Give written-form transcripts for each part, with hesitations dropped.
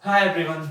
Hi everyone.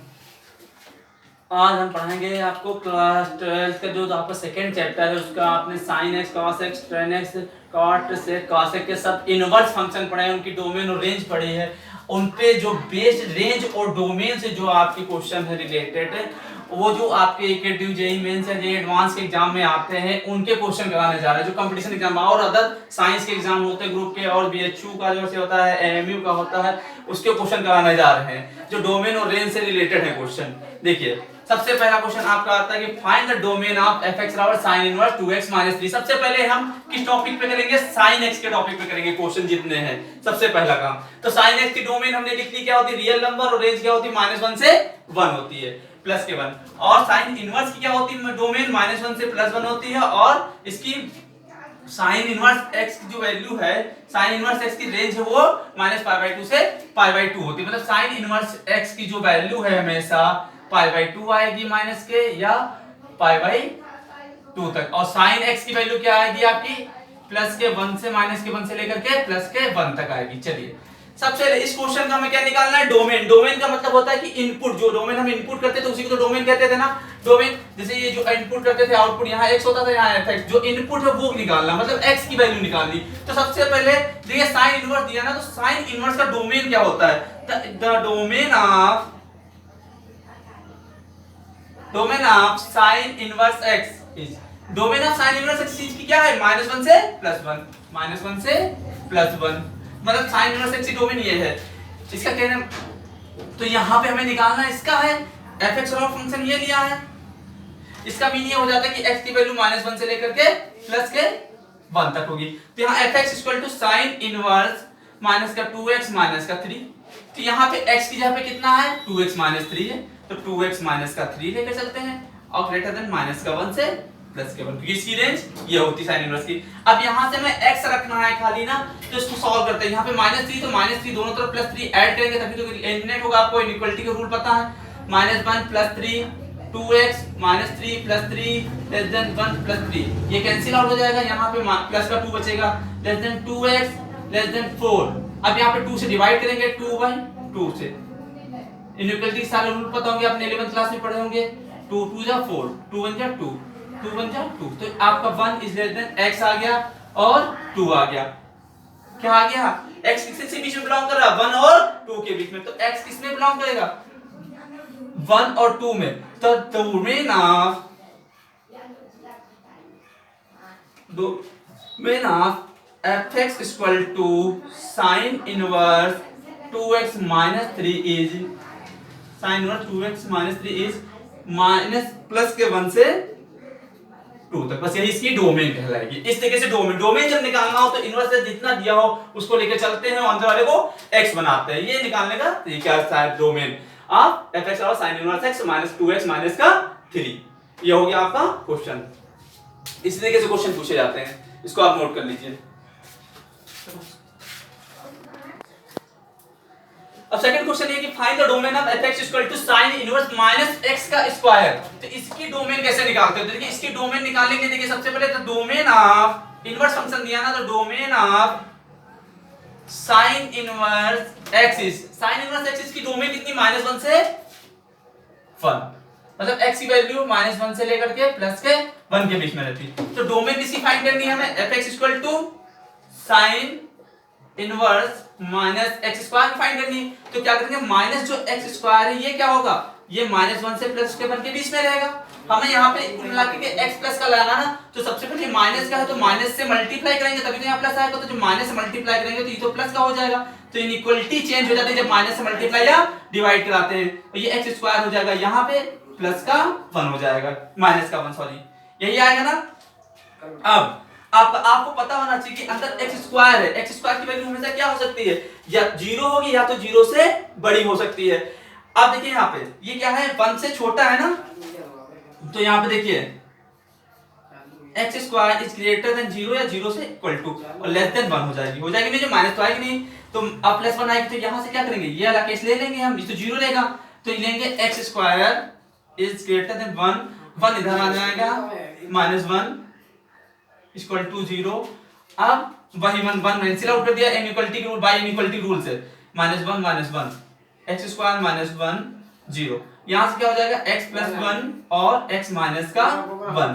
आज हम पढ़ाएंगे आपको क्लास 12 का जो आपका सेकेंड चैप्टर है उसका आपने sine x cos x tan x cot sec cos x के सब इनवर्स फंक्शन पढ़े हैं, उनकी डोमेन और रेंज पढ़ी है। उन पे जो बेस्ड रेंज और डोमेन से जो आपके क्वेश्चन है रिलेटेड, वो जो आपके एकेटिव जेई मेंस या जेई एडवांस के एग्जाम में आते हैं उनके क्वेश्चन कराने जा रहे हैं। जो कंपटीशन एग्जाम और अदर साइंस के एग्जाम होते हैं ग्रुप के, और बीएचयू का जो होता है, एएमयू का होता है, उसके क्वेश्चन कराने जा रहे हैं जो डोमेन और रेंज से रिलेटेड है क्वेश्चन। देखिए सबसे पहला क्वेश्चन आपका आता है कि find the domain of fx बराबर sin इनवर्स 2x - 3। सबसे पहले हम किस टॉपिक पे करेंगे? sin x के टॉपिक पे करेंगे क्वेश्चन जितने हैं। सबसे पहला काम तो sin x की डोमेन हमने लिख ली, क्या होती है? रियल नंबर, और रेंज क्या होती है? -1 से 1 होती है, प्लस के 1। और sin इनवर्स की क्या होती है डोमेन? -1 से +1 होती है, और इसकी साइन इनवर्स x की जो वैल्यू है, साइन इनवर्स x की रेंज है वो -π/2 से π/2 होती है। मतलब साइन इनवर्स x की जो वैल्यू है हमेशा π/2 आएगी माइनस के, या π/2 तक। और साइन x की वैल्यू क्या आएगी आपकी? प्लस के 1 से माइनस के 1 से लेकर के प्लस के 1 तक आएगी। चलिए सबसे पहले इस क्वेश्चन का हमें क्या निकालना है? डोमेन। डोमेन का मतलब होता है कि इनपुट, जो डोमेन हम इनपुट करते थे उसी को तो डोमेन कहते थे ना। डोमेन जैसे ये जो इनपुट करते थे, आउटपुट यहाँ x होता था, यहाँ f, जो इनपुट है वो निकालना, मतलब x की वैल्यू निकालनी। तो सबसे पहले देखिए साइन इनवर्स दिया ना, तो साइन इनवर्स का डोमेन क्या होता है? The domain of sine inverse x is, domain of sine inverse x चीज की क्या है? -1 से +1, -1 से +1, मतलब साइन इनवर्स x की डोमेन ये है। इसका कहना तो यहाँ पे हमें निकालना इसका है, fx और फंक्शन ये लिया है। इसका मीनिंग ये हो जाता है कि x की वैल्यू -1 से लेकर के प्लस के 1 तक होगी। तो यहाँ fx sin इनवर्स -2x -3। तो यहाँ पे x की जगह पे कितना है? 2x - 3 है, तो 2x - 3 लेकर चलते हैं, और ग्रेटर देन -1 से प्लस के 1, क्योंकि इसकी रेंज ये होती है साइन इनवर्स की। अब यहाँ से हमें x रखना है खाली ना, तो इसको सॉल्व करते हैं। यहाँ पे -3, तो -3 दोनों तरफ +3 ऐड करेंगे तभी तो एलिमिनेट होगा। आपको इनइक्वालिटी का रूल पता है, -1 + 3, 2x - 3 + 3 लेस देन 1 + 3, ये कैंसिल आउट हो जाएगा। यहाँ पे प्लस का 2 बचेगा, less than 2x less than 4। अब यहाँ पे 2 से डिवाइड करेंगे, 2/2 से। इनइक्वालिटी के सारे रूल पता होंगे, आपने 11th क्लास में पढ़े होंगे। 2 2 जा 4, 2 1 जा 2, 2 1 जा 2, तो आपका 1 इज लेस देन x आ गया और 2 आ गया। क्या आ गया? x किसके बीच में बिलोंग कर रहा है? 1 और 2 के बीच में। तो x किस में बिलोंग करेगा? 1 और 2 में। तो domain of fx equal to sine inverse 2x - 3 is, sine inverse 2x - 3 is plus के 1 से 2 तक। बस यही इसकी डोमेन कहलाएगी। इस तरीके से डोमेन जब निकालना हो तो इनवर्स से जितना दिया हो उसको लेकर चलते हैं और अंदर वाले को x बनाते हैं। ये निकालने का तरीका है डोमेन ऑफ fx और sin इनवर्स x - 2x - 3। ये हो गया आपका क्वेश्चन। इस तरीके से क्वेश्चन पूछे जाते हैं, इसको आप नोट कर लीजिए। अब सेकंड क्वेश्चन ये कि find the domain of fx equal to sin inverse -x का स्क्वायर। तो इसकी डोमेन कैसे निकालते हैं? तो देखिए इसकी डोमेन निकालने के लिए सबसे पहले तो डोमेन ऑफ इनवर्स फंक्शन दिया ना, तो domain of sin inverse x is, sin inverse x की डोमेन कितनी? -1 से 1, मतलब x की वैल्यू -1 से लेकर के प्लस के 1 के बीच में रहती। तो डोमेन किसकी फाइंड करनी है हमें? fx equal to sin inverse -x square find करनी। तो क्या करेंगे? माइनस जो x स्क्वायर है ये क्या होगा? ये -1 से प्लस के 1 के बीच में रहेगा। हमें यहाँ पे मिला के x प्लस का लाना ना, तो सबसे पहले माइनस का है तो माइनस से मल्टीप्लाई करेंगे तभी तो यहाँ प्लस आएगा। तो जब माइनस से मल्टीप्लाई करेंगे तो ये तो प्लस का हो जाएगा। तो इनइक्वालिटी चेंज हो जाती है जब माइनस से मल्टीप्लाई या डिवाइड कराते हैं। तो ये x स्क्वायर हो जाएगा, यहाँ पे प्लस का 1 हो जाएगा, माइनस का 1 सॉरी, यही आएगा ना। अब आपको पता होना चाहिए कि अंदर x स्क्वायर है, x स्क्वायर की वैल्यू हमेशा क्या हो सकती है? या 0 होगी या तो 0 से बड़ी हो सकती है। अब देखिए यहाँ पे ये क्या है? 1 से छोटा है ना, तो यहाँ पे देखिए x square is greater then 0 या 0 से इक्वल टू, और लेस देन 1 हो जाएगी नहीं, जो माइनस तो आएगी नहीं। तो अब +1 आएगी तो यहाँ से क्या करेंगे? ये वाला केस ले लेंगे हम, इस तो 0 लेगा, तो लेंगे x square is greater than 1 इधर आ जाएगा, -1 इक्वल टू 0। अब वही 1 कैंसिल आउट कर दिया इनइक्वालिटी के रूल, बाय इनइक्वालिटी रूल से, -1 -1 एक्स स्क्वायर माइनस 1 0। यहां से क्या हो जाएगा x प्लस 1 और x माइनस का 1।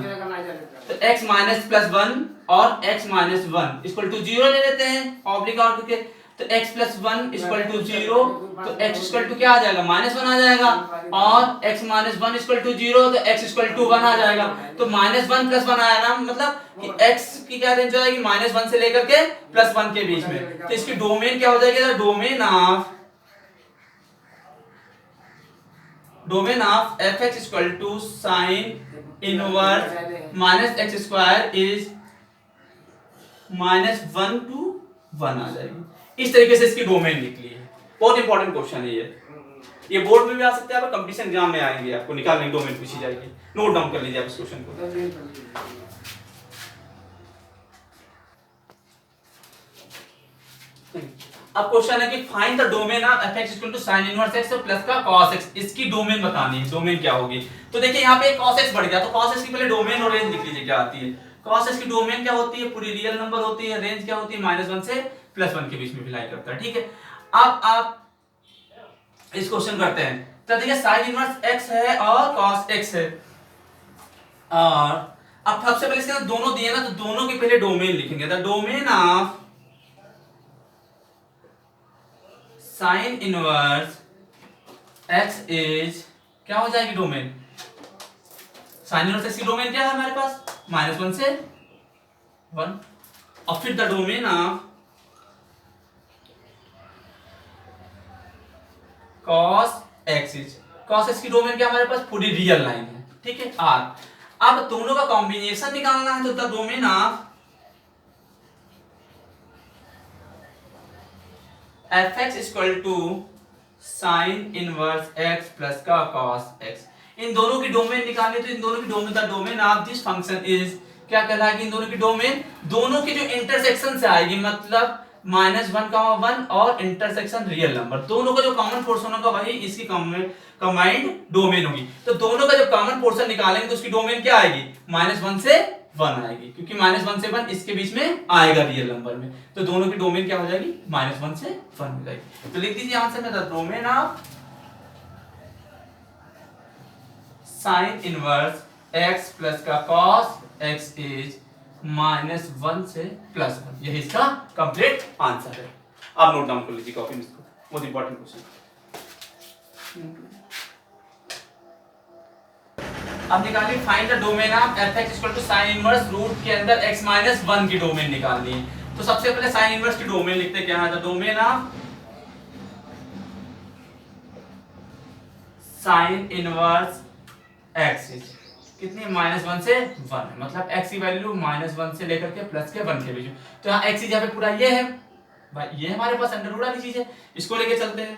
तो x माइनस प्लस 1 और x माइनस 1 इक्वल टू 0 ले लेते हैं ऑब्लिक आउट करके। तो x प्लस 1 इक्वल टू 0, तो x इक्वल टू क्या आ जाएगा माइनस 1 आ जाएगा, और x माइनस 1 इक्वल टू 0, तो x इक्वल टू 1 आ जाएगा। तो माइनस 1 प्लस 1 आया ना, मतलब कि x की क्या रेंज हो जाएगी माइनस 1 से लेकर के प्लस 1 के बीच में। तो इसकी डोमेन क्या हो जाएगी, domain of fx equal to sine inverse minus x square is minus 1 to 1 आ जाएगी। इस तरीके से इसकी डोमेन निकली है। बहुत इंपॉर्टेंट क्वेश्चन है ये बोर्ड में भी आ सकता है, आप कंपटीशन एग्जाम में आएंगे, आपको निकालने की डोमेन पूछी जाएगी। नोट डाउन कर लीजिए आप इस क्वेश्चन को। अब क्वेश्चन है कि find the domain of fx equal to sin inverse x plus का cos x। इसकी डोमेन बतानी है, डोमेन क्या होगी। तो देखिए यहाँ पे cos x बढ़ गया, तो cos x की पहले डोमेन और रेंज लिख लीजिए क्या आती है। cos x की डोमेन क्या होती है, पूरी रियल नंबर होती है। रेंज क्या होती है, -1 से +1 के बीच में अप्लाई करता है, ठीक है। अब आप इस क्वेश्चन करते हैं, तो देखिए sin इनवर्स x है और cos x है, और अब सबसे पहले इसके दोनों दिए ना, तो दोनों के पहले डोमेन लिखेंगे। The domain of sine inverse x is क्या हो जाएगी डोमेन, साइन इनवर्स x की डोमेन क्या है हमारे पास -1 से 1। और फिर the domain of cos x is, cos x की डोमेन क्या हमारे पास पूरी रियल लाइन है, ठीक है r। अब दोनों का कॉम्बिनेशन निकालना है, तो the domain of fx equal to sine inverse x plus का cos x। इन दोनों की डोमेन निकालनी, तो इन दोनों की domain, the domain of this function is क्या कहलाएगी, इन दोनों की डोमेन, दोनों की जो इंटरसेक्शन से आएगी, मतलब -1, 1 और इंटरसेक्शन रियल नंबर, दोनों का जो कॉमन पोर्शन होगा वही इसकी कंबाइंड डोमेन होगी। तो दोनों का जब कॉमन पोर्शन निकालेंगे तो उसकी डोमेन क्या आएगी, -1 से 1 आएगी, क्योंकि -1 से 1 इसके बीच में आएगा रियल नंबर में। तो दोनों की डोमेन क्या हो जाएगी, -1 से 1 हो जाएगी। तो लिख दीजिए आंसर में, the domain of sine inverse x plus का cos x इज -1 से +1। यही इसका कंप्लीट आंसर है। आप नोट डाउन कर लीजिए कॉपी में इसको, बहुत इंपॉर्टेंट क्वेश्चन। अब निकालिए find the domain of fx equal to sin inverse root के अंदर x माइनस 1 की डोमेन निकालनी है। तो सबसे पहले sin इनवर्स की डोमेन लिखते हैं, क्या है, the domain of sin inverse x is कितनी, -1 से 1 है, मतलब x की वैल्यू -1 से लेकर के प्लस के 1 के बीच में। तो यहाँ x इज यहाँ पे पूरा ये है भाई, ये हमारे पास अंडर रूट वाली चीज है, इसको लेके चलते हैं।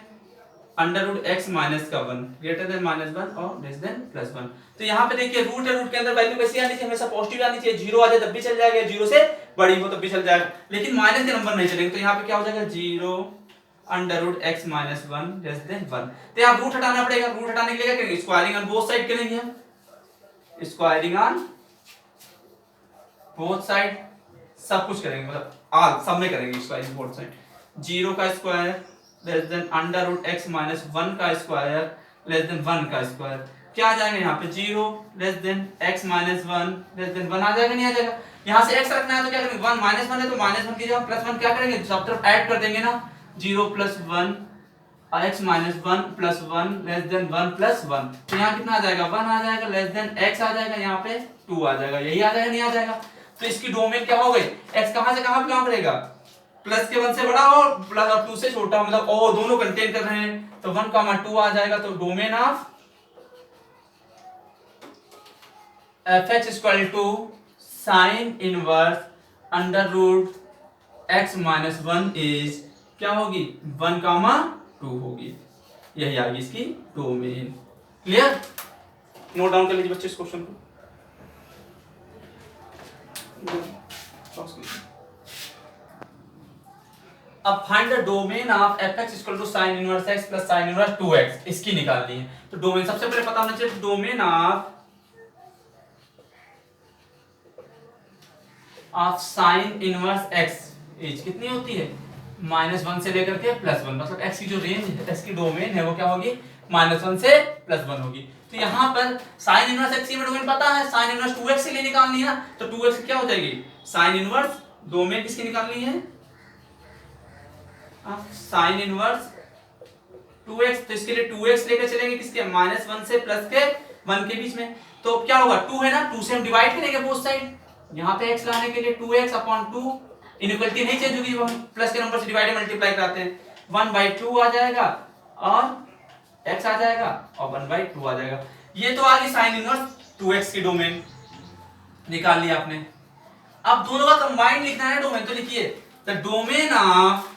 अंडर रूट x माइनस का 1 ग्रेटर देन -1 और लेस देन +1। तो यहाँ पे देखिए रूट है, रूट के अंदर वैल्यू कैसी आनी चाहिए, हमेशा पॉजिटिव आनी चाहिए। 0 आ जाए तब भी चल जाएगा, 0 से बड़ी हो तब भी चल जाएगा, लेकिन माइनस के नंबर नहीं चलेंगे। तो यहाँ पे क्या हो जाएगा, 0 under root x minus 1 less than 1। तो यहाँ रूट हटाना पड़ेगा, रूट हटाने के लिए क्या करेंगे, स्क्वायरिंग ऑन बोथ साइड करेंगे हम, स्क्वायरिंग ऑन बोथ साइड, सब कुछ करेंगे, मतलब ऑल सब में करेंगे स्क्वायरिंग बोथ साइड। 0 का square less than under root x minus 1 का स्क्वायर लेस देन 1 का स्क्वायर। क्या आ जाएगा यहाँ पे, 0 less than x minus 1 less than 1 आ जाएगा, नहीं आ जाएगा। यहाँ से x रखना है तो क्या करेंगे, 1 -1 है तो -1 की जगह +1 क्या करेंगे, सब तरफ ऐड कर देंगे ना। 0 + 1 x माइनस 1 + 1 लेस देन 1 + 1। तो यहाँ कितना आ जाएगा, 1 आ जाएगा, लेस देन x आ जाएगा, यहाँ पे 2 आ जाएगा, यही आ जाएगा, नहीं आ जाएगा। तो इसकी डोमेन क्या हो गई, x कहां से कहां बिलोंग करेगा, प्लस के 1 से बड़ा और प्लस और 2 से छोटा, मतलब ओ दोनों कंटेन कर रहे हैं। तो 1, 2 आ जाएगा। तो domain of fx equal to sine inverse under root x minus 1 is क्या होगी, 1, 2 होगी, यही आएगी इसकी डोमेन। क्लियर, नोट डाउन कर लीजिए बच्चे इस क्वेश्चन को। अब find the domain of fx equal to sin inverse x plus sin inverse 2x, इसकी निकालनी है। तो डोमेन सबसे पहले पता होना चाहिए, domain of sin inverse x is कितनी होती है, -1 से लेकर के +1, मतलब x की जो रेंज है, x की डोमेन है वो क्या होगी, -1 से +1 होगी। तो यहाँ पर साइन इनवर्स x की डोमेन पता है, साइन इनवर्स 2x के लिए निकालनी है ना, तो 2x क्या हो जाएगी, साइन इनवर्स डोमेन किसकी निकालनी है, साइन इनवर्स 2x, तो इसके लिए 2x लेकर चलेंगे किसके, -1 से प्लस के 1 के बीच में, तो क्या होगा 2 है ना, 2 से हम डिवाइड करेंगे बोथ साइड, यहाँ पे x लाने के लिए 2x/2, इनइक्वालिटी नहीं चेंज होगी, वो हम प्लस के नंबर से डिवाइड मल्टीप्लाई कराते हैं, 1/2 आ जाएगा और x आ जाएगा और 1/2 आ जाएगा। ये तो आ गई साइन इनवर्स 2x की डोमेन निकाल लिया आपने। अब दोनों का कंबाइंड लिखना है डोमेन, तो लिखिए the domain of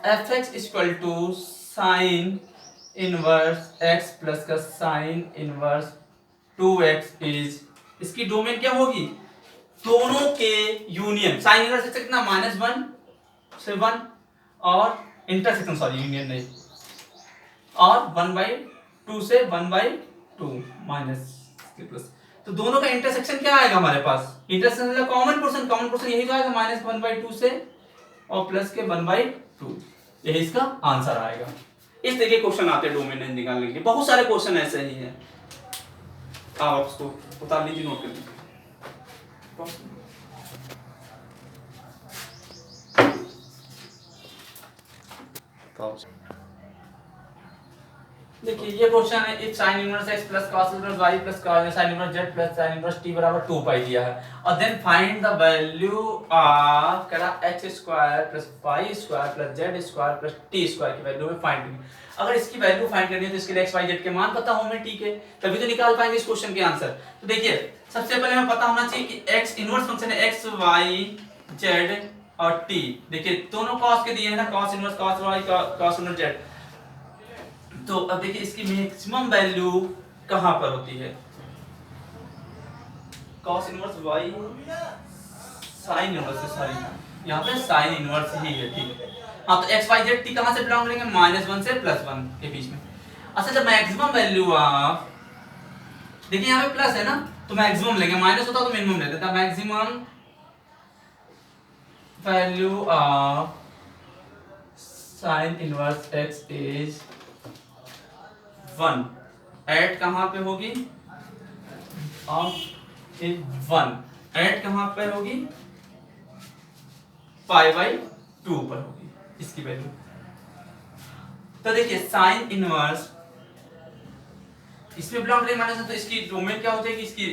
fx equal to sine inverse x plus का साइन इनवर्स 2x इज, इसकी डोमेन क्या होगी, दोनों के यूनियन, साइन इनवर्स से कितना, -1 से 1 और इंटरसेक्शन, सॉरी यूनियन नहीं, और 1/2 से 1/2 माइनस प्लस, तो दोनों का इंटरसेक्शन क्या आएगा हमारे पास, इंटरसेक्शन मतलब कॉमन पोर्शन, कॉमन पोर्शन यही तो आएगा, -1/2 से और प्लस के 1/2, यही इसका आंसर आएगा। इस तरीके क्वेश्चन आते हैं डोमेन निकालने के लिए, बहुत सारे क्वेश्चन ऐसे ही हैं, आप उसको उतार लीजिए, नोट कर लीजिए। देखिए ये क्वेश्चन है, if sin inverse x plus cos inverse y plus sin inverse z plus sin inverse t बराबर 2 पाई दिया है, और then find the value of करा x square plus y square plus z square plus t square की value में find करनी। अगर इसकी वैल्यू फाइंड करनी है तो इसके लिए x y z के मान पता होने, ठीक है, तभी तो निकाल पाएंगे इस क्वेश्चन के आंसर। तो देखिए सबसे पहले हमें पता होना चाहिए कि x इनवर्स फंक्शन है x y z और t, देखिए दोनों cos के दिए हैं ना, cos inverse cos y cos inverse z, तो अब देखिए इसकी मैक्सिमम वैल्यू कहां पर होती है, cos inverse y sin inverse से, सॉरी यहाँ पे sin इनवर्स ही है, ठीक है। हाँ तो x y z t कहां से बिलोंग करेंगे, -1 से +1 के बीच में। अच्छा जब मैक्सिमम वैल्यू ऑफ, देखिए यहाँ पे प्लस है ना, तो मैक्सिमम लेंगे, माइनस होता तो मिनिमम लेते थे, maximum value of sin inverse x is 1, at कहां पे होगी, ऑफ इन 1 एट कहां पे होगी, π/2 पर होगी इसकी वैल्यू। तो देखिए साइन इनवर्स इसमें बिलोंग करेगी माइनस, तो इसकी डोमेन क्या हो जाएगी, इसकी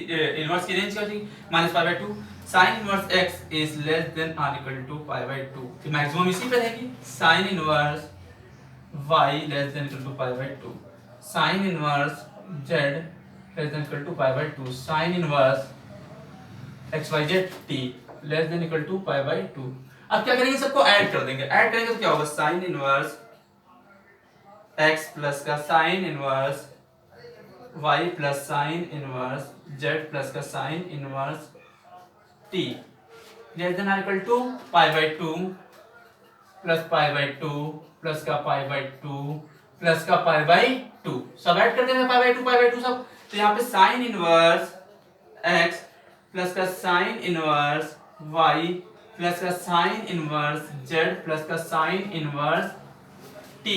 इनवर्स की रेंज क्या हो जाएगी, -π/2, sine inverse x is less than और इक्वल टू π/2, तो मैक्सिमम इसी पे रहेगी, sine inverse y less than equal to π/2, sine inverse z less than equal to π/2, sine inverse xyz t less than equal to π/2। अब क्या करेंगे, सबको add कर देंगे, ऐड करेंगे तो क्या होगा, साइन इनवर्स x प्लस का sine inverse y plus sine inverse z plus का sine inverse t less than equal to π/2 plus π/2 plus का π/2 प्लस का π/2, सब ऐड कर देंगे π/2 सब, तो यहाँ पे साइन इनवर्स x प्लस का साइन इनवर्स y प्लस का साइन इनवर्स z प्लस का sine inverse t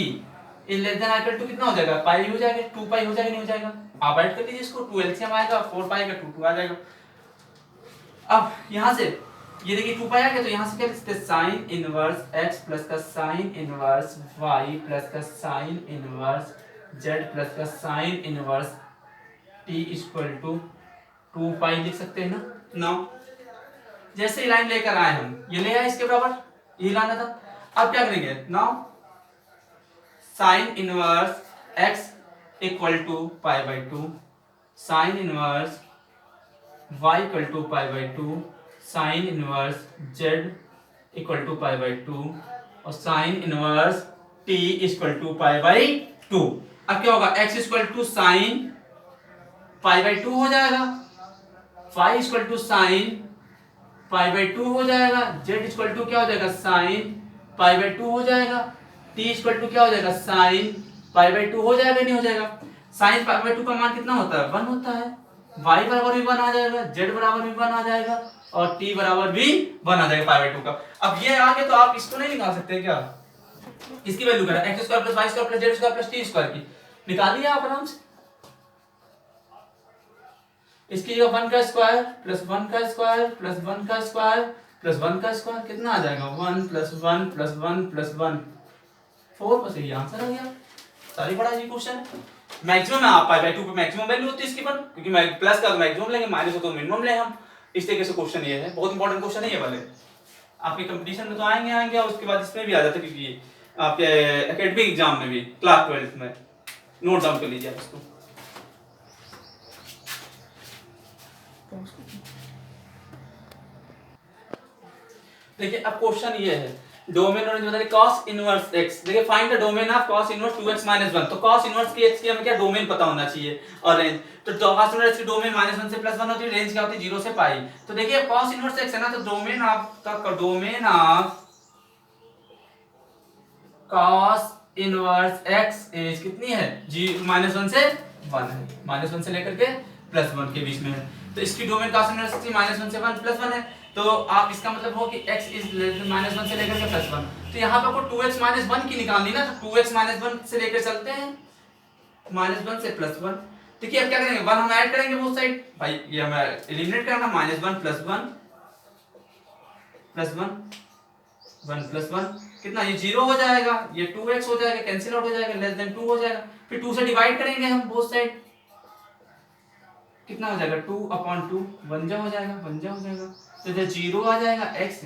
is less than equal to कितना हो जाएगा, पाई हो जाएगा, 2 पाई हो जाएगा, नहीं हो जाएगा, आप ऐड कर लीजिए इसको, 2 एलसीएम आएगा, 4 पाई का 2 आ जाएगा। अब यहाँ से ये देखिए 2 पाई आ गया, तो यहाँ से क्या लिखते हैं, साइन इनवर्स x प्लस का साइन इनवर्स y प्लस का साइन इनवर्स z प्लस का sine inverse t equal to 2 pi लिख सकते हैं ना। नाउ जैसे ही लाइन लेकर आए हम, ये ले आए इसके बराबर, यही लाना था। अब क्या करेंगे, now sine inverse x equal to π/2, sine inverse y equal to π/2, sine inverse z equal to π/2 और sine inverse t equal to π/2। अब क्या होगा, x इक्वल टू साइन π/2 हो जाएगा, y इक्वल टू साइन π/2 हो जाएगा, z इक्वल टू क्या हो जाएगा, साइन π/2 हो जाएगा, t इक्वल टू क्या हो जाएगा, साइन π/2 हो जाएगा, नहीं हो जाएगा, साइन π/2 का मान कितना होता है, 1 होता है, y बराबर भी 1 आ जाएगा, z बराबर भी 1 आ जाएगा और t बराबर भी 1 आ जाएगा पाई बाई 2 का। अब ये आ गया तो आप इसको नहीं निकाल सकते क्या, इसकी वैल्यू करा x square plus y square plus z square plus t square की निकालिए आप आराम से। इसकी जगह 1 का स्क्वायर प्लस 1 का स्क्वायर प्लस 1 का स्क्वायर प्लस 1 का स्क्वायर कितना आ जाएगा 1 प्लस 1 प्लस 1 प्लस 1 4, बस ये आंसर आ गया। सारी बड़ा जी क्वेश्चन मैक्सिमम है, आप पाई बाई 2 पे मैक्सिमम वैल्यू होती है इसकी 1, क्योंकि प्लस का मैक्सिमम लेंगे माइनस हो तो मिनिमम लेंगे हम। इस तरीके से क्वेश्चन ये है, बहुत इंपॉर्टेंट क्वेश्चन है ये वाले, आपके कंपटीशन में तो आएंगे और उसके बाद इसमें भी आ जाते हैं, क्योंकि आपके एकेडमिक एग्जाम में भी क्लास 12 में। नोट डाउन कर लीजिए आप इसको। देखिए अब क्वेश्चन ये है, डोमेन और बता cos इनवर्स x। देखिए find the domain of cos inverse 2x - 1। तो cos इनवर्स की x की हमें क्या डोमेन पता होना चाहिए और रेंज। तो cos इनवर्स की डोमेन -1 से +1 होती है, रेंज क्या होती है 0 से पाई। तो देखिए cos इनवर्स x है ना, तो डोमेन आपका domain of cos inverse x is कितनी है -1 से 1 है, -1 से लेकर के +1 के बीच में है। तो इसकी डोमेन cos इनवर्स की -1 से 1 +1 है, तो आप इसका मतलब हो कि x इज -1 से लेकर के +1। तो यहाँ पे आपको 2x - 1 की निकालनी ना, तो 2x - 1 से लेकर चलते हैं -1 से +1। देखिए अब क्या करेंगे, 1 हम ऐड करेंगे बोथ साइड, भाई ये हमें एलिमिनेट करना, -1 +1 +1 1 +1 कितना, ये 0 हो जाएगा, ये 2x हो जाएगा, कैंसिल आउट हो जाएगा, लेस देन 2 हो जाएगा। फिर 2 से डिवाइड करेंगे हम बोथ साइड, कितना हो जाएगा 2/2, 1 जा हो जाएगा, 1 जा हो जाएगा। तो इधर 0 आ जाएगा, x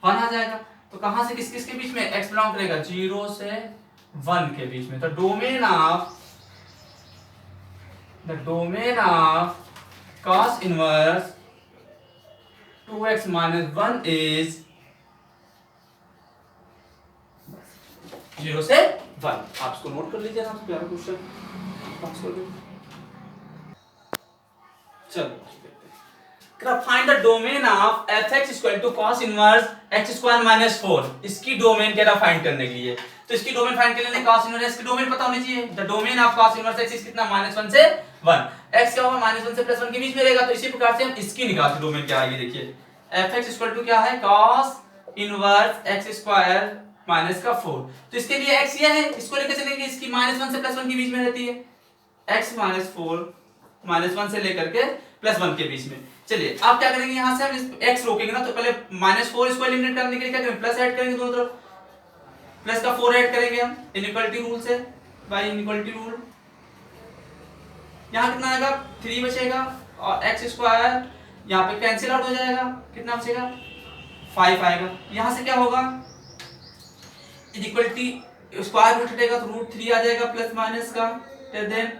1 आ जाएगा। तो कहां से किस किस के बीच में x बिलोंग करेगा, 0 से 1 के बीच में। तो domain of cos inverse 2x - 1 is 0 से 1। आप इसको नोट कर लीजिए ना, प्यारा क्वेश्चन। चलो find the domain of fx = cos inverse x square minus 4। इसकी डोमेन क्या फाइंड करने के लिए, तो इसकी डोमेन फाइंड करने के लिए cos इनवर्स की डोमेन पता होनी चाहिए। The domain of cos inverse x कितना -1 से 1, x क्या होगा -1 से +1 के बीच में रहेगा। तो इसी प्रकार से हम इसकी निकालते डोमेन क्या आएगी। देखिए fx = क्या है, cos inverse x square minus का 4। तो इसके लिए x ये है, इसको लेकर चलेंगे, इसकी -1 से +1 के बीच में रहती है, x - 4 -1 से लेकर के +1 के बीच में। चलिए आप क्या करेंगे, यहां से हम x रोकेंगे ना, तो पहले -4 इसको एलिमिनेट करने के लिए क्या करेंगे, प्लस ऐड करेंगे दोनों तरफ, प्लस का 4 ऐड करेंगे हम इनइक्वालिटी रूल से, बाय इनइक्वालिटी रूल। यहां कितना आएगा 3 बचेगा और x स्क्वायर यहां पे कैंसिल आउट हो जाएगा, कितना बचेगा 5 आएगा। यहां से क्या होगा, इनइक्वालिटी स्क्वायर रूट हटेगा तो √3 आ जाएगा प्लस माइनस का, देन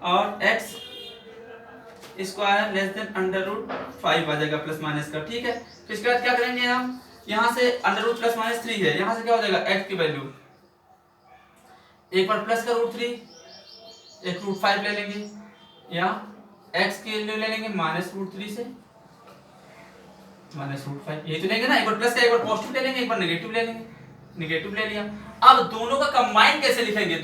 और x स्क्वायर लेस देन √5 आ जाएगा प्लस माइनस का। ठीक है, तो इसके बाद क्या करेंगे हम, यहां से √ प्लस माइनस 3 है, यहां से क्या हो जाएगा x की वैल्यू, एक बार प्लस का √3, एक √5 ले लेंगे, या x की वैल्यू ले लेंगे -√3 से -√5, ये तो लेंगे ना, एक बार प्लस का एक बार पॉजिटिव ले लेंगे, एक बार नेगेटिव ले लेंगे, नेगेटिव ले लिया। अब दोनों का कंबाइन कैसे लिखेंगे, इन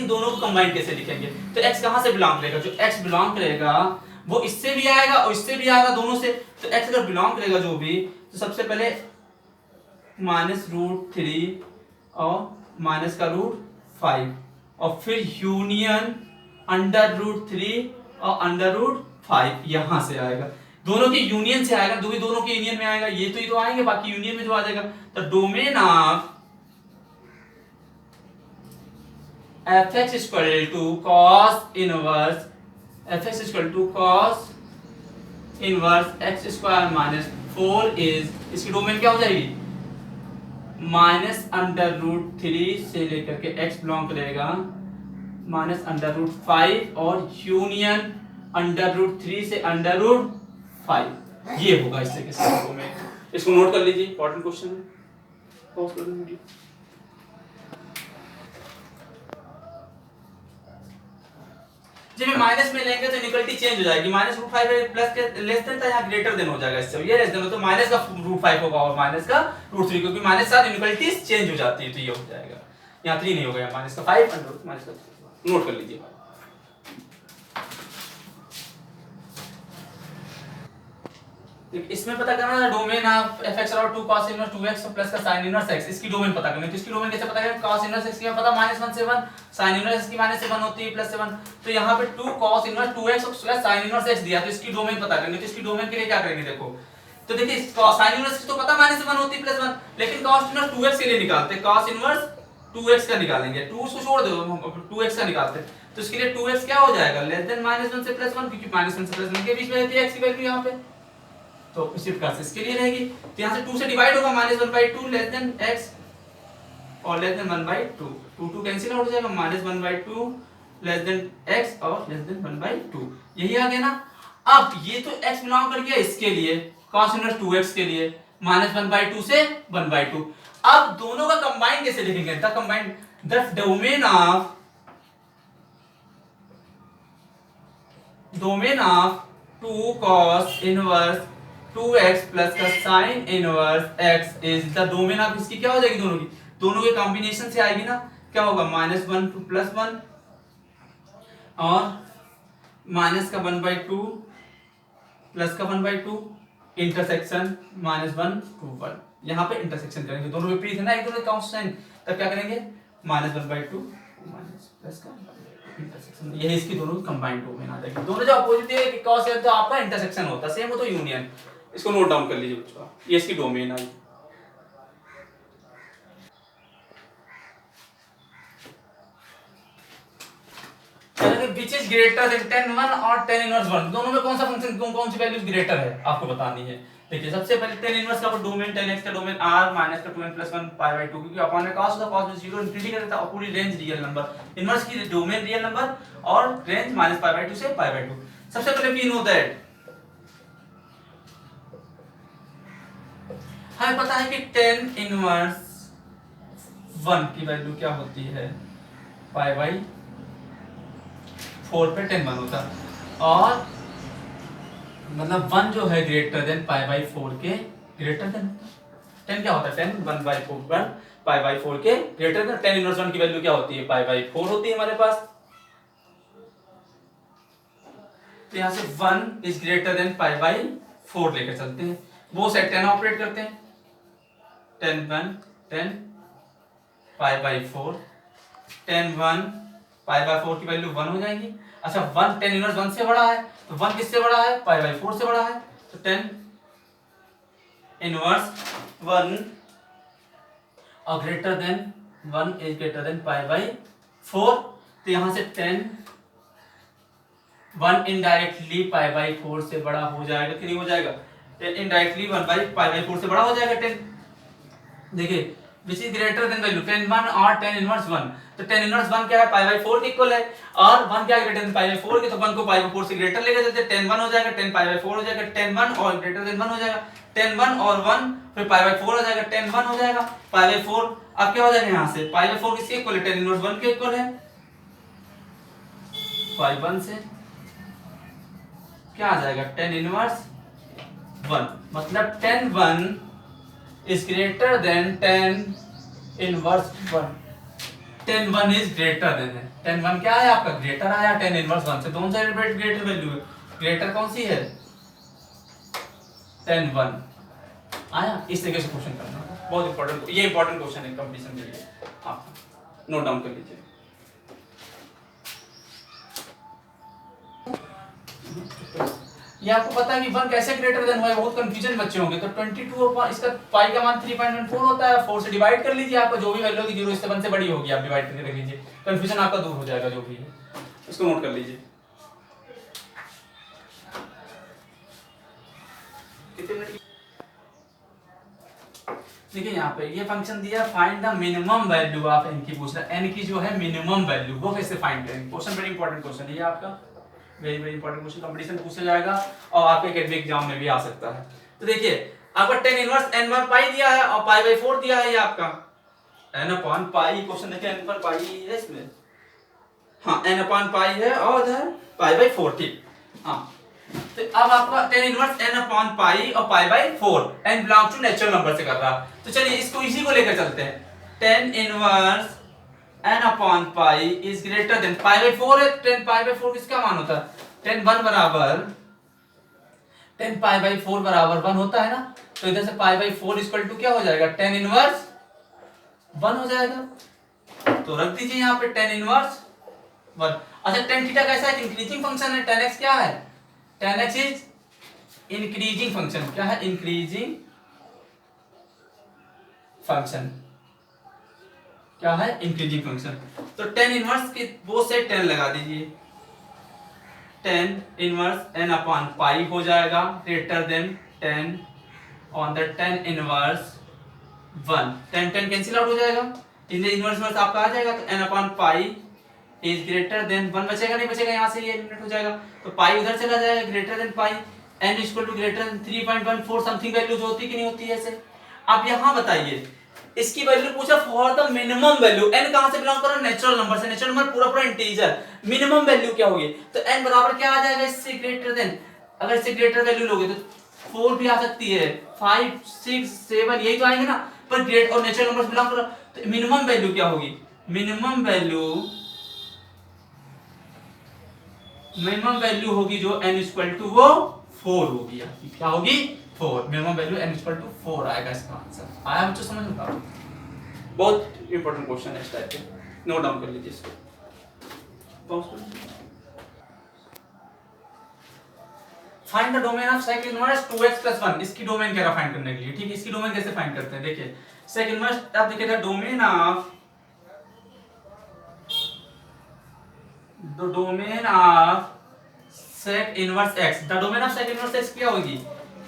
दोनों को कंबाइन कैसे लिखेंगे, तो x कहां से बिलोंग करेगा, जो x बिलोंग करेगा वो इससे भी आएगा और इससे भी आएगा, दोनों से। तो x अगर बिलोंग करेगा जो भी, तो सबसे पहले -√3 और माइनस का √5 और फिर यूनियन √3 और √5 यहां से आएगा, दोनों के यूनियन से आएगा, दोनों के यूनियन में आएगा, ये तो आएंगे, बाकी यूनियन में जो आ जाएगा। तो domain of fx = cos inverse x square minus 4 is, इसकी डोमेन क्या हो जाएगी -√3 से लेकर के x बिलोंग करेगा -√5 और यूनियन √3 से √5, ये होगा इस तरीके से डोमेन। इसको नोट कर लीजिए, इंपॉर्टेंट क्वेश्चन है, पॉज कर लीजिए। जब माइनस में लेंगे तो इनइक्वालिटी चेंज हो जाएगी, -√5 प्लस के लेस देन था, यहाँ ग्रेटर देन हो जाएगा, इससे ये लेस देन हो तो माइनस का √5 होगा और माइनस का √3, क्योंकि माइनस साथ इनइक्वालिटी चेंज हो जाती है, तो ये हो जाएगा। यहाँ 3 नहीं हो गया, माइनस का 5 और माइनस का 3, नोट कर लीजिए। इसमें पता करना है डोमेन ऑफ fx और 2 cos इनवर्स 2x प्लस का sin इनवर्स x, इसकी डोमेन पता करनी है। तो इसकी डोमेन कैसे पता करें? cos इनवर्स x की पता -1 से 1, sin इनवर्स x की -1 होती है प्लस से 1। तो यहाँ पे 2 cos inverse 2x plus sin inverse x दिया, तो इसकी डोमेन पता करनी है। तो इसकी डोमेन के लिए क्या करेंगे देखो, तो देखिए sin इनवर्स तो पता -1 होती है प्लस 1, लेकिन cos इनवर्स 2x के लिए निकालते हैं, cos इनवर्स 2x का निकालेंगे, 2 को छोड़ दो, हम 2x का निकालते हैं। तो इसके लिए 2x क्या हो जाएगा? लेस देन -1 से +1, क्योंकि -1 से +1 के बीच में रहती है x की वैल्यू यहाँ पे, तो इसी प्रकार से इसके लिए रहेगी। तो यहाँ से 2 से डिवाइड होगा, -1/2 लेस देन x और लेस देन 1/2, 2 कैंसिल आउट हो जाएगा, -1/2 लेस देन x और लेस देन 1/2, यही आ गया ना। अब ये तो x बिलोंग कर गया इसके लिए, cos इनवर्स 2x के लिए, -1/2 से 1/2। अब दोनों का कंबाइन कैसे लिखेंगे? The combine the domain of 2 cos inverse 2x plus का sin inverse x is the domain of, इसकी क्या हो जाएगी? दोनों के कॉम्बिनेशन से आएगी ना, क्या होगा? -1 to +1 और माइनस का 1/2 प्लस का 1/2 इंटरसेक्शन -1 to 1, यहाँ पे इंटरसेक्शन करेंगे, दोनों विपरीत है ना एक दूसरे कांस्टेंट, तब क्या करेंगे? -1/2 माइनस प्लस का इंटरसेक्शन, यही इसकी दोनों कंबाइंड डोमेन आ जाएगी। दोनों जो अपोजिट है कि cos है तो आपका इंटरसेक्शन होता है, सेम हो तो यूनियन। इसको नोट डाउन कर लीजिए बच्चों, ये इसकी domain I. Which is greater then tan 1 और tan इनवर्स 1, दोनों में कौन सा फंक्शन कौन सी वैल्यू ग्रेटर है आपको बतानी है। देखिए सबसे पहले tan इनवर्स का डोमेन tan x का डोमेन r माइनस का 2n प्लस 1 पाई/2, क्योंकि अपॉन में cos होता cos में 0 इंफिनिटी का रहता और पूरी रेंज रियल नंबर, इनवर्स की डोमेन रियल नंबर और रेंज -π/2 से π/2। सबसे पहले वी नो दैट, हमें पता है कि tan इनवर्स 1 की वैल्यू क्या होती है? π/4 पे tan 1 होता है, और मतलब 1 जो है ग्रेटर देन π/4 के ग्रेटर देन, tan क्या होता है? tan 1/4 π/4 के ग्रेटर देन, tan इनवर्स 1 की वैल्यू क्या होती है? π/4 होती है हमारे पास। तो यहाँ से 1 इज ग्रेटर देन π/4 लेकर चलते हैं, वो सेट 10 ऑपरेट करते हैं, tan 1 tan π/4, tan 1 π/4 की वैल्यू 1 हो जाएगी। अच्छा 1 tan इनवर्स 1 से बड़ा है, तो 1 किससे बड़ा है? π/4 से बड़ा है, तो tan इनवर्स 1 और greater than 1 is greater than π/4। तो यहां से tan 1 इनडायरेक्टली π/4 से बड़ा हो जाएगा कि नहीं हो जाएगा? tan इनडायरेक्टली 1/π/4 से बड़ा हो जाएगा tan। देखिए which is greater then value tan 1 और tan इनवर्स 1, तो tan इनवर्स 1 क्या है? π/4 के इक्वल है, और 1 क्या है? ग्रेटर देन π/4 के, तो 1 को π/4 से ग्रेटर लेकर चलते हैं, tan 1 हो जाएगा, tan π/4 हो जाएगा, tan 1 और ग्रेटर देन 1 हो जाएगा, tan 1 और 1 फिर π/4 हो जाएगा, tan 1 हो जाएगा π/4। अब क्या हो जाएगा यहाँ से? π/4 किसके इक्वल है? tan इनवर्स 1 के इक्वल है, π1 से क्या आ जाएगा? tan इनवर्स 1, मतलब tan 1 is greater than tan inverse 1, tan 1 is greater than है, tan 1 क्या है आपका? ग्रेटर आया tan इनवर्स 1 से, दोनों साइड ग्रेटर वैल्यू है, ग्रेटर कौन सी है? tan 1 आया। इस तरीके से क्वेश्चन करना है, बहुत इंपॉर्टेंट, ये इंपॉर्टेंट क्वेश्चन है कंपटीशन के लिए, आप नोट डाउन कर लीजिए। ये आपको पता है कि 1 कैसे ग्रेटर देन हुआ है, बहुत कंफ्यूजन बच्चे होंगे। तो 22 इसका पाई का मान 3.14 होता है, 4 से डिवाइड कर लीजिए, आपको जो भी वैल्यू होगी 0 से 1 से बड़ी होगी, आप डिवाइड करके रख लीजिए, कंफ्यूजन आपका दूर हो जाएगा जो भी है, इसको नोट कर लीजिए। देखिए यहाँ पे ये फंक्शन दिया, find the minimum value of n की पूछ रहा है, n की जो है मिनिमम वैल्यू वो कैसे फाइंड करेंगे। क्वेश्चन वेरी इंपॉर्टेंट क्वेश्चन है ये आपका, very very important question, competition पूछा जाएगा और आपके एकेडमिक एग्जाम में भी आ सकता है। तो देखिए आपका tan इनवर्स n1 पाई दिया है और π/4 दिया है, ये आपका n/π क्वेश्चन देखिए, n पर पाई है इसमें, हाँ n/π है और इधर π/4, ठीक। हाँ तो अब आपका tan इनवर्स n/π और π/4, n belongs to natural number से कर रहा, तो चलिए इसको इसी को लेकर चलते हैं। tan inverse n/π is greater than π/4 है, tan π/4 किसका मान होता है? tan 1 बराबर 10 पाई बाई 4 बराबर 1 होता है ना, तो इधर से पाई बाई 4 इक्वल टू क्या हो जाएगा, 10 इनवर्स 1 हो जाएगा। तो रख दीजिए यहाँ पे 10 इनवर्स 1। अच्छा tan थीटा कैसा है, इंक्रीजिंग फंक्शन है, tan x क्या है, tan x is increasing function. क्या है, इंक्रीजिंग फंक्शन। क्या है, इंक्रीजिंग फंक्शन। तो tan इनवर्स के बोथ साइड 10 लगा दीजिए, tan inverse n upon pi हो जाएगा greater then 10 on the tan inverse 1। 10 10 cancel out हो जाएगा, इनवर्स इनवर्स आपका आ जाएगा, तो n upon pi is greater than 1 बचेगा, नहीं बचेगा, यहाँ से ये एलिमिनेट हो जाएगा, तो पाई उधर चला जाएगा, greater than pi, n equal to greater than 3.14 something value जो होती कि नहीं होती है ऐसे। अब यहाँ बताइए इसकी वैल्यू पूछा for the minimum value, n कहां से बिलोंग कर रहा है, नेचुरल नंबर से, नेचुरल नंबर पूरा पूरा इंटीजर, मिनिमम वैल्यू क्या होगी, तो n बराबर क्या आ जाएगा इससे ग्रेटर देन, अगर इससे ग्रेटर वैल्यू लोगे तो 4 भी आ सकती है, 5 6 7 यही तो आएंगे ना, पर ग्रेट और नेचुरल नंबर से बिलोंग कर रहा, तो मिनिमम वैल्यू क्या होगी, मिनिमम वैल्यू होगी जो n इक्वल टू वो 4 होगी, क्या होगी 4, minimum value n equal to 4 आएगा इसका आंसर। आया बच्चों समझ में, बहुत इंपॉर्टेंट क्वेश्चन है इस टाइप के, नोट डाउन कर लीजिए इसको। Find the domain of sec inverse 2x + 1, इसकी डोमेन क्या फाइंड करने के लिए, ठीक है, इसकी डोमेन कैसे फाइंड करते हैं, देखिए सेक इनवर्स आप देखिए the domain of sec inverse x, the domain of sec inverse x क्या होगी,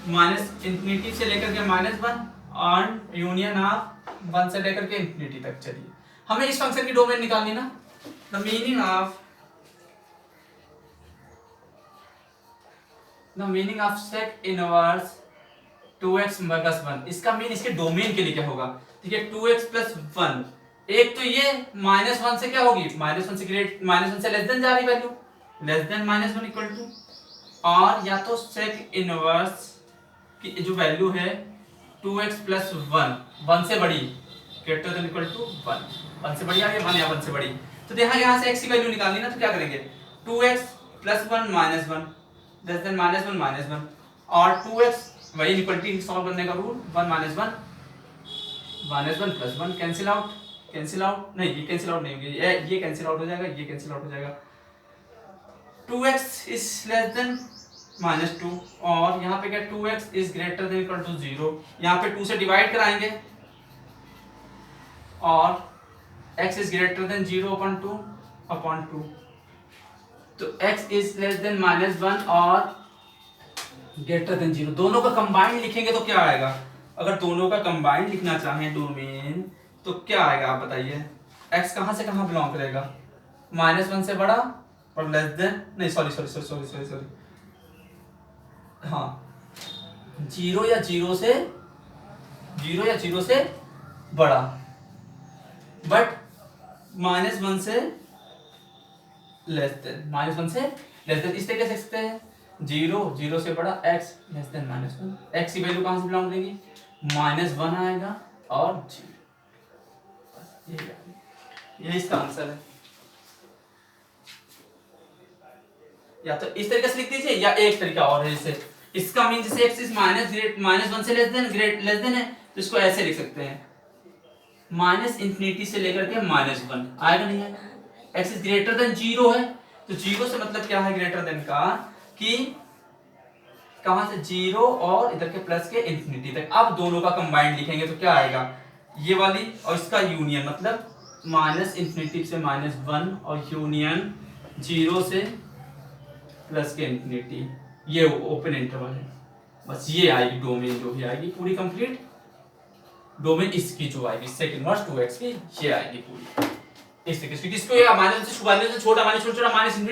माइनस इंफिनिटी से लेकर के -1 और यूनियन ऑफ 1 से लेकर के इंफिनिटी तक। चलिए हमें इस फंक्शन की डोमेन निकालनी ना, the meaning of sec inverse 2x + 1, इसका मीन इसके डोमेन के लिए क्या होगा, ठीक है, 2x + 1, एक तो ये -1 से क्या होगी, -1 से ग्रेट, -1 से लेस देन जा रही value, less than -1 equal to, और या तो सेक इनवर्स की जो वैल्यू है 2x + 1 1 से बड़ी, ग्रेटर देन इक्वल टू 1, 1 से बड़ी आ गई, 1 या 1 से बड़ी, तो यहाँ से x की वैल्यू निकालनी ना, तो क्या करेंगे, 2x + 1 -1 लेस देन -1 और 2x वही इक्वलिटी सॉल्व करने का रूल, 1 -1 + 1 कैंसिल आउट नहीं, ये कैंसिल आउट नहीं होगी, ये कैंसिल आउट हो जाएगा, ये कैंसिल आउट हो जाएगा, 2x इज लेस देन -2 और यहाँ पे क्या 2x is greater than equal to 0, यहाँ पे 2 से डिवाइड कराएंगे और x इज ग्रेटर देन 0/2 तो x इज लेस देन -1 और ग्रेटर देन 0, दोनों का कंबाइंड लिखेंगे तो क्या आएगा, अगर दोनों का कंबाइंड लिखना चाहें डोमेन तो क्या आएगा आप बताइए, x कहां से कहां बिलोंग करेगा, -1 से बड़ा और लेस देन, नहीं सॉरी हाँ 0 या 0 से बड़ा, बट -1 से लेस देन, इस तरीके से लिखते हैं, 0 से बड़ा, x लेस देन -1, x की वैल्यू कहां से बिलोंग करेगी, -1 आएगा और 0, ये इसका आंसर है। या तो इस तरीके से लिख दीजिए या एक तरीका और है, जैसे इसका मीन जैसे x इज -1 से लेस देन है तो इसको ऐसे लिख सकते हैं, -∞ से लेकर के -1 आएगा नहीं आएगा, x इज ग्रेटर देन 0 है तो 0 से मतलब क्या है ग्रेटर देन का, कि कहां से 0 और इधर के प्लस के इंफिनिटी तक, अब दोनों का कंबाइंड लिखेंगे तो क्या आएगा, ये वाली और इसका यूनियन, मतलब -∞ से -1 और यूनियन 0 से प्लस के इंफिनिटी, ये ओपन इंटरवल है, बस ये आएगी डोमेन, जो भी आएगी पूरी कंप्लीट डोमेन इसकी जो आएगी सेक इनवर्स 2x की, ये आएगी पूरी इस तरीके से, किसको ये माइनस से छोटा -∞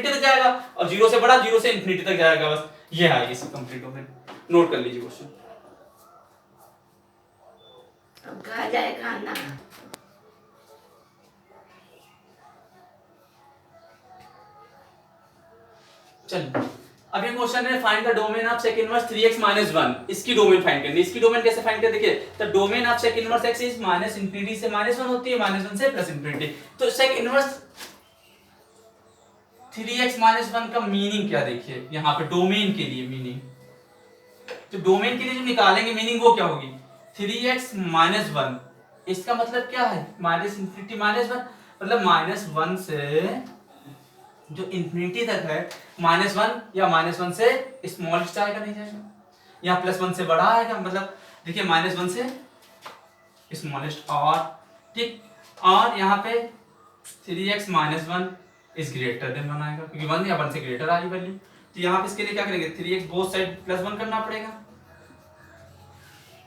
तक जाएगा और 0 से बड़ा 0 से इंफिनिटी तक जाएगा, बस ये आएगी इसकी कंप्लीट डोमेन। नोट कर लीजिए क्वेश्चन। अब कहा जाए खाना, चलिए अब ये क्वेश्चन है find the domain of sec inverse 3x - 1, इसकी डोमेन फाइंड करनी है। इसकी डोमेन कैसे फाइंड करें, देखिए the domain of sec inverse x is -∞ से -1 होती है, -1 से +∞, तो सेक इनवर्स 3x - 1 का मीनिंग क्या, देखिए यहाँ पे डोमेन के लिए मीनिंग तो डोमेन के लिए जो निकालेंगे मीनिंग वो क्या होगी 3x माइनस 1। इसका मतलब क्या है माइनस इंफिनिटी माइनस 1, मतलब माइनस 1 से जो इंफिनिटी तक है माइनस 1 या माइनस 1 से स्मॉलेस्ट आएगा नहीं जाएगा, या प्लस 1 से बड़ा आएगा, मतलब देखिए माइनस 1 से स्मॉलेस्ट और ठीक, और यहाँ पे 3x minus 1 is greater than 1 आएगा क्योंकि 1 या 1 से ग्रेटर आ रही वैल्यू। तो यहाँ पे इसके लिए क्या करेंगे 3x बोथ साइड प्लस 1 करना पड़ेगा,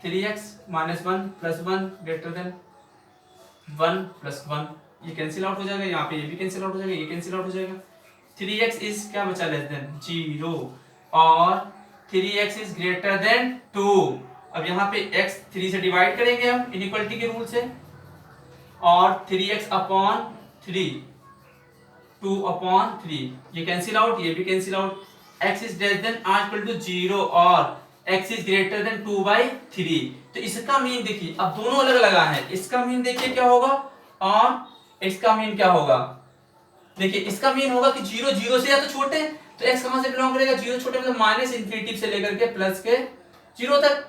3x minus 1 plus 1 greater than 1 plus 1, ये कैंसिल आउट हो जाएगा, यहाँ पे ये भी कैंसिल आउट हो जाएगा, ये कैंसिल आउट हो जाएगा। 3x इज क्या बचा लेस देन 0 और 3x इज ग्रेटर देन 2। अब यहाँ पे x 3 से डिवाइड करेंगे हम इनइक्वालिटी के रूल से, और 3x अपॉन 3 2 अपॉन 3 ये कैंसिल आउट, ये भी cancel out. x is less than or equal to 0 और x इज ग्रेटर देन 2/3। तो इसका मीन देखिए अब दोनों अलग लगा है, इसका मीन देखिए क्या होगा और इसका मीन क्या होगा। देखिए इसका मीन होगा कि 0 0 से या तो छोटे, तो x कहां से बिलोंग करेगा 0 छोटे मतलब माइनस इंफिनिटी से लेकर के प्लस के 0 तक,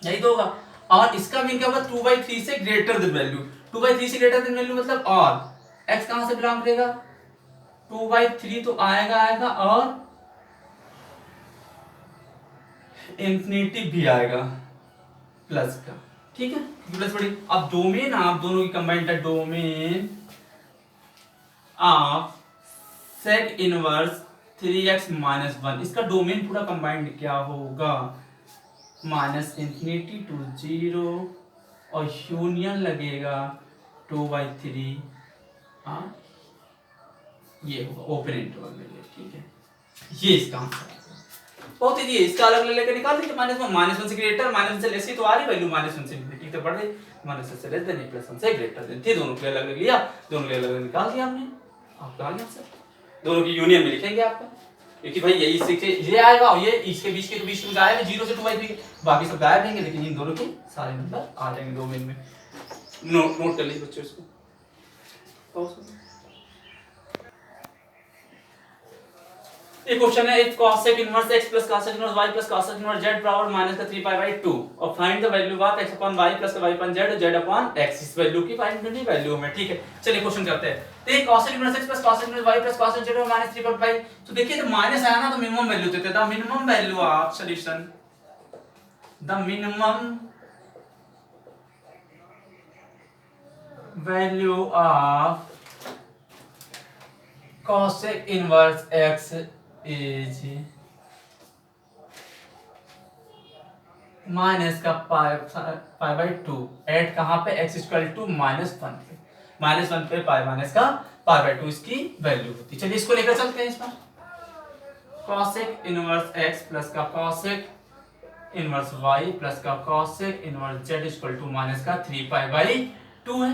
यही तो होगा। और इसका मीन क्या होगा 2/3 से ग्रेटर देन वैल्यू, 2/3 से ग्रेटर देन वैल्यू मतलब और x कहां से बिलोंग करेगा 2/3 तो आएगा और इंफिनिटी भी आएगा प्लस का, ठीक है प्लस बड़ी। अब डोमेन आप दोनों की कंबाइंड है, domain of sec inverse 3x minus 1, इसका डोमेन पूरा कंबाइंड क्या होगा माइनस इंफिनिटी टू 0 और यूनियन लगेगा 2/3, हाँ ये होगा ओपन इंटरवल में, ठीक है ये इसका आंसर है। बहुत ही इसका अलग अलग लेकर निकाल दीजिए, माइनस 1 से ग्रेटर माइनस 1 से लेस, तो आ रही वैल्यू माइनस 1 से इंफिनिटी तक बढ़ रही, माइनस 1 से लेस देन प्लस 1 से ग्रेटर देन थी, दोनों के अलग अलग लिया, दोनों के अलग अलग निकाल दिया हमने। आपका आ गया आंसर, दोनों की यूनियन में लिखेंगे आपका, क्योंकि भाई यही इससे ये आएगा और ये इसके बीच के तो बीच में गायब है 0 से 2/3, बाकी सब गायब रहेंगे, लेकिन इन दोनों के सारे नंबर आ जाएंगे डोमेन में। नोट कर लीजिए बच्चों इसको। एक क्वेश्चन है if cosec inverse x plus cosec inverse y plus cosec inverse z power minus का 3π/2 और find the value of x upon y plus y upon z z upon x, इस वैल्यू की फाइंड करनी value में, ठीक है चलिए question करते हैं। तो ये cosec inverse x plus cosec inverse y plus cosec z minus 3π, तो देखिए तो माइनस आया ना तो मिनिमम वैल्यू देते थे, minimum value of solution, the minimum value of cosec inverse x is minus का π/2 एट कहां पे x इक्वल टू -1 पे, -1 पे पाई माइनस का π/2 इसकी वैल्यू होती है। चलिए इसको लेकर चलते हैं इस पर, cosec इनवर्स x प्लस का cosec इनवर्स y प्लस का cosec inverse z equal to minus का 3π/2 है।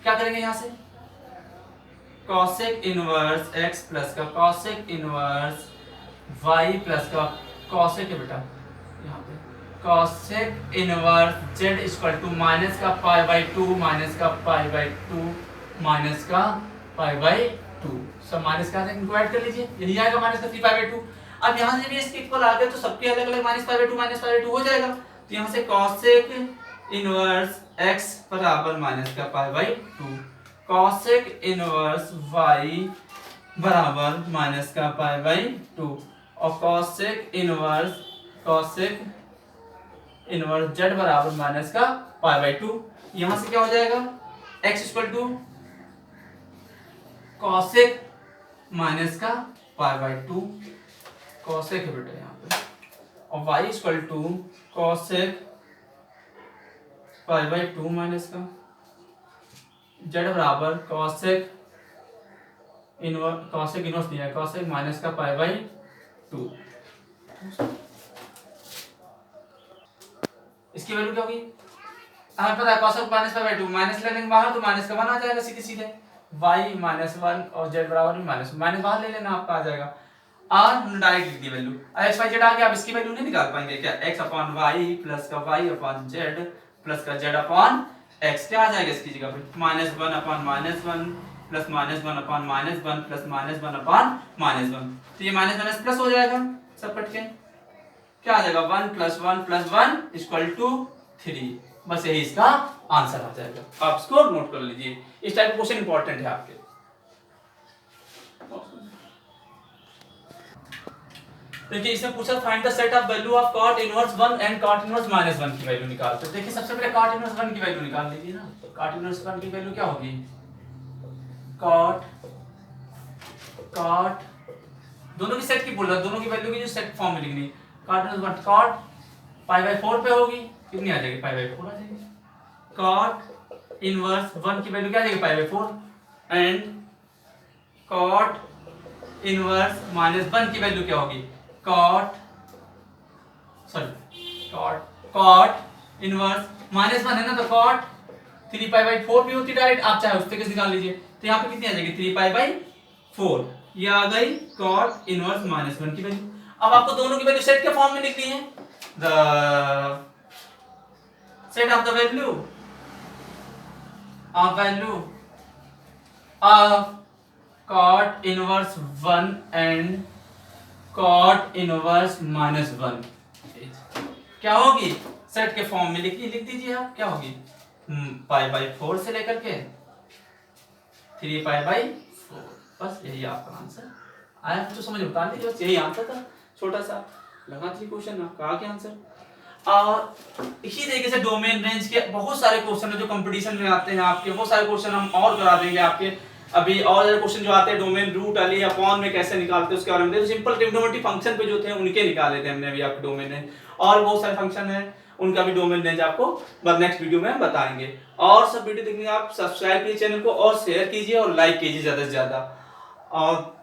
क्या करेंगे यहां से cosec इनवर्स x प्लस का cosec इनवर्स y प्लस का cosec है बेटा, यहाँ पे cosec inverse z equal to minus का π/2 माइनस का π/2 माइनस का π/2, सब माइनस का इनको ऐड कर लीजिए, यही आएगा माइनस का 3π/2। अब यहाँ से भी इसके इक्वल आ गया तो सबके अलग अलग -π/2 हो जाएगा, तो यहाँ से cosec इनवर्स x बराबर माइनस का π/2, cosec इनवर्स y बराबर माइनस का π/2 और cosec इनवर्स z बराबर माइनस का π/2। यहां से क्या हो जाएगा x equal to cosec minus का π/2, cosec है बेटा यहाँ पे, और y equal to cosec π/2 minus का, z बराबर cosec इनवर्स दिया है cosec माइनस का π/2। इसकी वैल्यू क्या होगी हमें पता है cosec माइनस π/2, माइनस ले लेंगे बाहर तो माइनस का 1 आ जाएगा सीधे सीधे, y -1 और z बराबर माइनस बाहर ले लेना आपका आ जाएगा, और हमने डायरेक्ट लिख दी वैल्यू। x y z आ गया, अब इसकी वैल्यू नहीं निकाल पाएंगे क्या, x अपॉन y प्लस का y अपॉन z प्लस का z अपॉन x, क्या आ जाएगा इसकी जगह पे -1 upon -1 plus -1 upon -1 plus -1 upon -1, तो ये माइनस माइनस प्लस हो जाएगा सब कट के, क्या आ जाएगा 1 + 1 + 1 = 3। बस यही इसका आंसर आ जाएगा। आप इसको नोट कर लीजिए, इस टाइप का क्वेश्चन इंपॉर्टेंट है आपके। देखिए इसमें पूछा find the set of value of cot inverse 1 and cot inverse -1 की वैल्यू निकाल। तो देखिए सबसे पहले cot इनवर्स 1 की वैल्यू निकाल लीजिए ना। तो cot इनवर्स 1 की वैल्यू क्या होगी, cot दोनों की सेट की बोल रहा, दोनों की वैल्यू की जो सेट फॉर्म में लिखनी, cot इनवर्स 1 cot π/4 पे होगी, कितनी आ जाएगी π/4 आ जाएगी। cot इनवर्स 1 की वैल्यू क्या आ जाएगी π/4 एंड cot इनवर्स -1 की वैल्यू क्या होगी, cot इनवर्स -1 है ना, तो cot 3π/4 भी होती डायरेक्ट, आप चाहे उससे कैसे निकाल लीजिए। तो यहाँ पे कितनी आ जाएगी 3π/4, ये आ गई cot इनवर्स -1 की वैल्यू। अब आपको दोनों की वैल्यू सेट के फॉर्म में लिखनी है। The set of the value of cot inverse 1 and cot inverse -1 क्या होगी, सेट के फॉर्म में लिख दीजिए आप, क्या होगी π/4 से लेकर के 3π/4। बस यही आपका आंसर आया। तो समझ बता दीजिए, बस यही आंसर था, छोटा सा लगा था क्वेश्चन, आपका आ गया आंसर। और इसी तरीके से डोमेन रेंज के बहुत सारे क्वेश्चन है जो कंपटीशन में आते हैं आपके, वो सारे क्वेश्चन हम और करा देंगे आपके। अभी और सारे क्वेश्चन जो आते हैं डोमेन रूट वाले अपॉन में कैसे निकालते हैं उसके बारे में, तो सिंपल ट्रिग्नोमेट्री फंक्शन पे जो थे उनके निकाले थे हमने अभी आपके डोमेन रेंज, और बहुत सारे फंक्शन है उनका भी डोमेन रेंज आपको नेक्स्ट वीडियो में बताएंगे। और सब वीडियो देखने आप सब्सक्राइब कीजिए चैनल को, और शेयर कीजिए और लाइक कीजिए ज्यादा से ज्यादा, और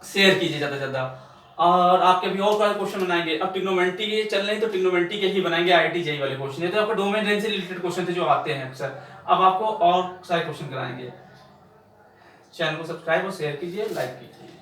शेयर कीजिए ज्यादा से ज्यादा। और आपके भी और सारे क्वेश्चन बनाएंगे। अब ट्रिग्नोमेट्री के चल रहे हैं तो ट्रिग्नोमेट्री के ही बनाएंगे, आईआईटी जेईई वाले क्वेश्चन है, तो आपको डोमेन रेंज से रिलेटेड क्वेश्चन थे जो आते हैं अक्सर, अब आपको और सारे क्वेश्चन कराएंगे। चैनल को सब्सक्राइब और शेयर कीजिए, लाइक कीजिए।